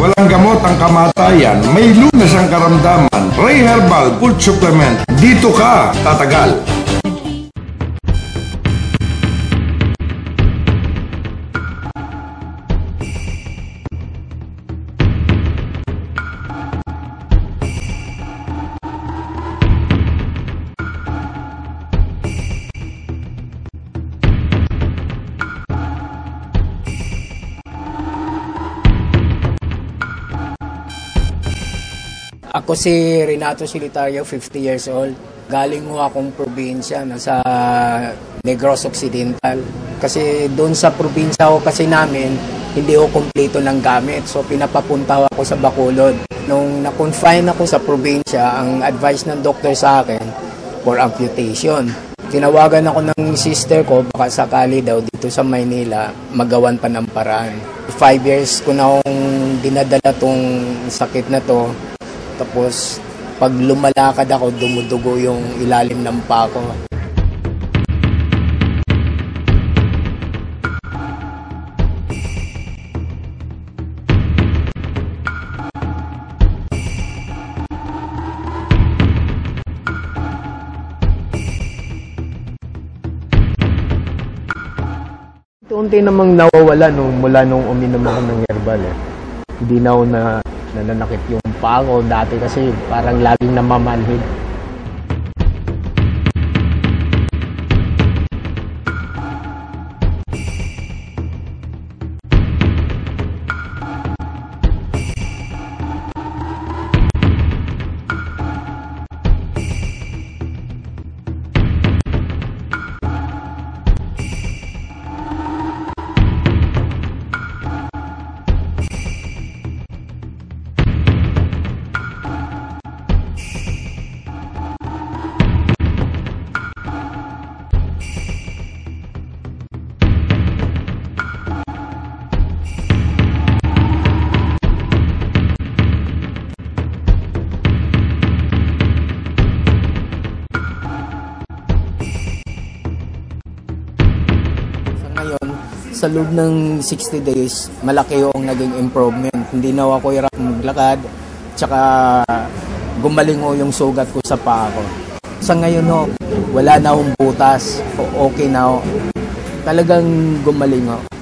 Walang gamot ang kamatayan, may lunas ang karamdaman. Ray Herbal Food Supplement. Dito ka tatagal. Ako si Renato Silitario, 50 years old. Galing mo akong probinsya, nasa Negros Occidental. Kasi doon sa probinsya ko kasi namin, hindi ako kumpleto ng gamit. So pinapapunta ako sa Bacolod. Nung na-confine ako sa probinsya, ang advice ng doktor sa akin for amputation. Tinawagan ako ng sister ko, baka sakali daw dito sa Maynila, magawan pa ng paraan. 5 years ko na akong dinadala tong sakit na to. Tapos, pag lumalakad ako, dumudugo yung ilalim ng paa ko. Unti namang nawawala mula nung uminom ako ng herbal. Hindi na ako nananakit yung paa ko dati kasi parang laging namamanhid. Sa loob ng 60 days, malaki yung naging improvement. Hindi na ako hirap maglakad, tsaka gumaling ko yung sugat ko sa paa ko. Sa ngayon, wala na akong butas, okay na ako. Talagang gumaling ako.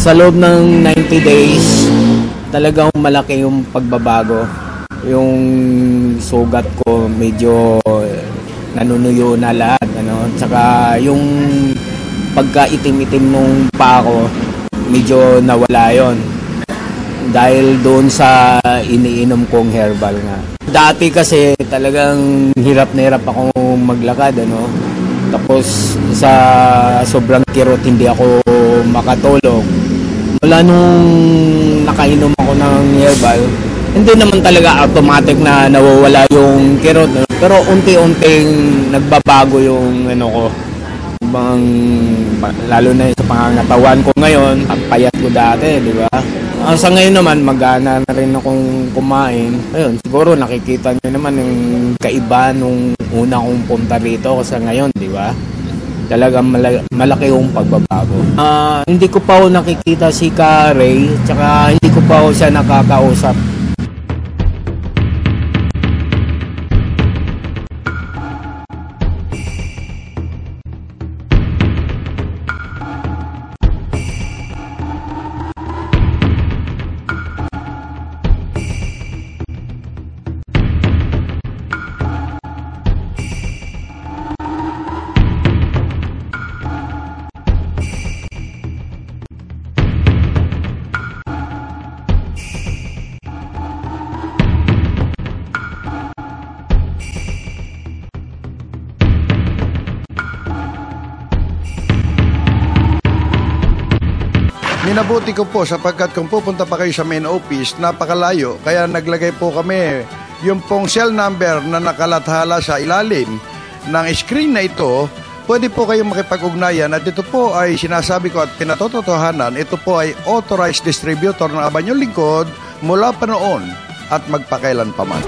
Sa loob ng 90 days, talagang malaki yung pagbabago. Yung sugat ko medyo nanunuyo na lahat. Tsaka yung pagka-itim-itim nung paa ko, medyo nawala yon. Dahil doon sa iniinom kong herbal nga. Dati kasi talagang hirap na hirap akong maglakad. Tapos sa sobrang kirot hindi ako makatulog. Wala nung nakainom ako ng herbal, hindi naman talaga automatic na nawawala yung kirot. Pero unti-unting nagbabago yung ko. Lalo na sa pangangatawan ko ngayon, ang payat ko dati, di ba? Sa ngayon naman, magana na rin akong kumain. Ayun, siguro nakikita nyo naman yung kaiba nung una kong punta rito kasi ngayon, di ba? Talagang malaki yung pagbabago. Hindi ko pa ako nakikita si Ray, tsaka hindi ko pa ako siya nakakausap. minabuti ko po sapagkat kung pupunta pa kayo sa main office, napakalayo. Kaya naglagay po kami yung pong cell number na nakalathala sa ilalim ng screen na ito. Pwede po kayong makipag-ugnayan at ito po ay sinasabi ko at pinatotohanan, ito po ay authorized distributor ng Abanyong Lingkod mula pa noon at magpakailan pa man.